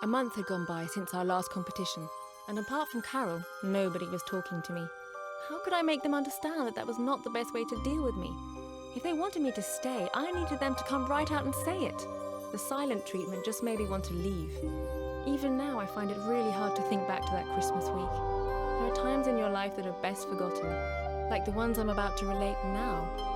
A month had gone by since our last competition, and apart from Carol, nobody was talking to me. How could I make them understand that that was not the best way to deal with me? If they wanted me to stay, I needed them to come right out and say it. The silent treatment just made me want to leave. Even now, I find it really hard to think back to that Christmas week. There are times in your life that are best forgotten, like the ones I'm about to relate now.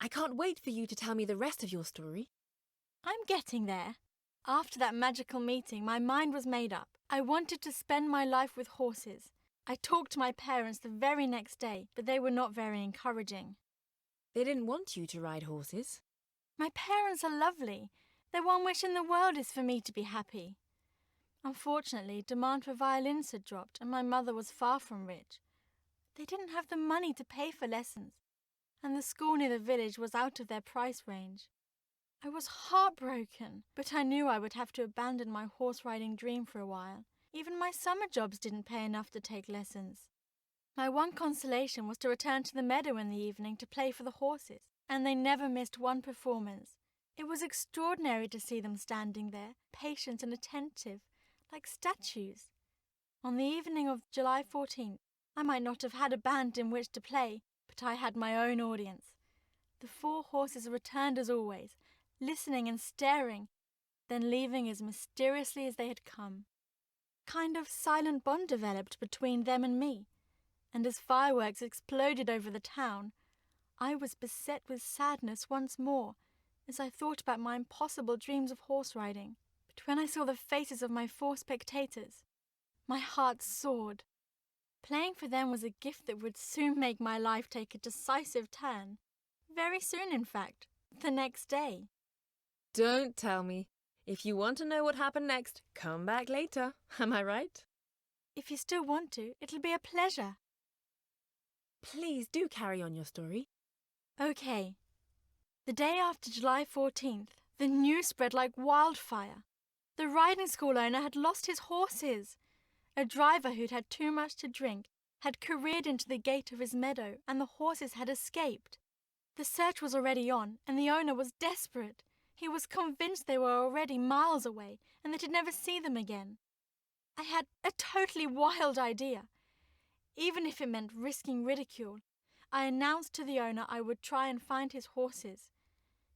I can't wait for you to tell me the rest of your story. I'm getting there. After that magical meeting, my mind was made up. I wanted to spend my life with horses. I talked to my parents the very next day, but they were not very encouraging. They didn't want you to ride horses. My parents are lovely. Their one wish in the world is for me to be happy. Unfortunately, demand for violins had dropped and my mother was far from rich. They didn't have the money to pay for lessons, and the school near the village was out of their price range. I was heartbroken, but I knew I would have to abandon my horse-riding dream for a while. Even my summer jobs didn't pay enough to take lessons. My one consolation was to return to the meadow in the evening to play for the horses, and they never missed one performance. It was extraordinary to see them standing there, patient and attentive, like statues. On the evening of July 14th, I might not have had a band in which to play, but I had my own audience. The 4 horses returned as always, listening and staring, then leaving as mysteriously as they had come. A kind of silent bond developed between them and me, and as fireworks exploded over the town, I was beset with sadness once more as I thought about my impossible dreams of horse riding. But when I saw the faces of my 4 spectators, my heart soared. Playing for them was a gift that would soon make my life take a decisive turn. Very soon, in fact, the next day. Don't tell me. If you want to know what happened next, come back later. Am I right? If you still want to, it'll be a pleasure. Please do carry on your story. Okay. The day after July 14th, the news spread like wildfire. The riding school owner had lost his horses. A driver who'd had too much to drink had careered into the gate of his meadow and the horses had escaped. The search was already on and the owner was desperate. He was convinced they were already miles away and that he'd never see them again. I had a totally wild idea. Even if it meant risking ridicule, I announced to the owner I would try and find his horses.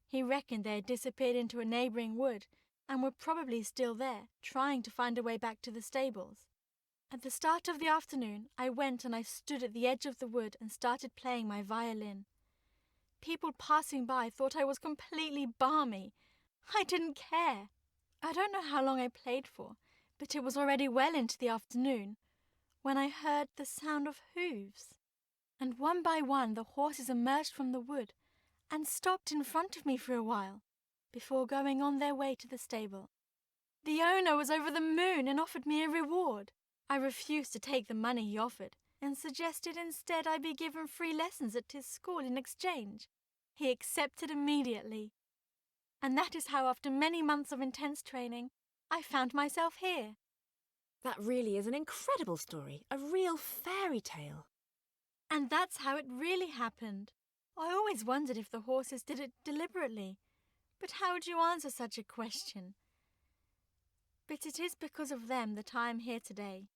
He reckoned they had disappeared into a neighbouring wood and were probably still there, trying to find a way back to the stables. At the start of the afternoon, I went and I stood at the edge of the wood and started playing my violin. People passing by thought I was completely balmy. I didn't care. I don't know how long I played for, but it was already well into the afternoon when I heard the sound of hooves. And one by one the horses emerged from the wood and stopped in front of me for a while before going on their way to the stable. The owner was over the moon and offered me a reward. I refused to take the money he offered and suggested instead I be given free lessons at his school in exchange. He accepted immediately. And that is how, after many months of intense training, I found myself here. That really is an incredible story, a real fairy tale. And that's how it really happened. I always wondered if the horses did it deliberately. But how would you answer such a question? But it is because of them that I am here today.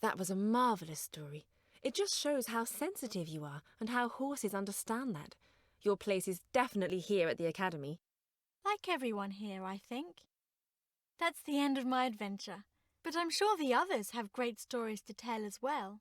That was a marvellous story. It just shows how sensitive you are and how horses understand that. Your place is definitely here at the academy. Like everyone here, I think. That's the end of my adventure, but I'm sure the others have great stories to tell as well.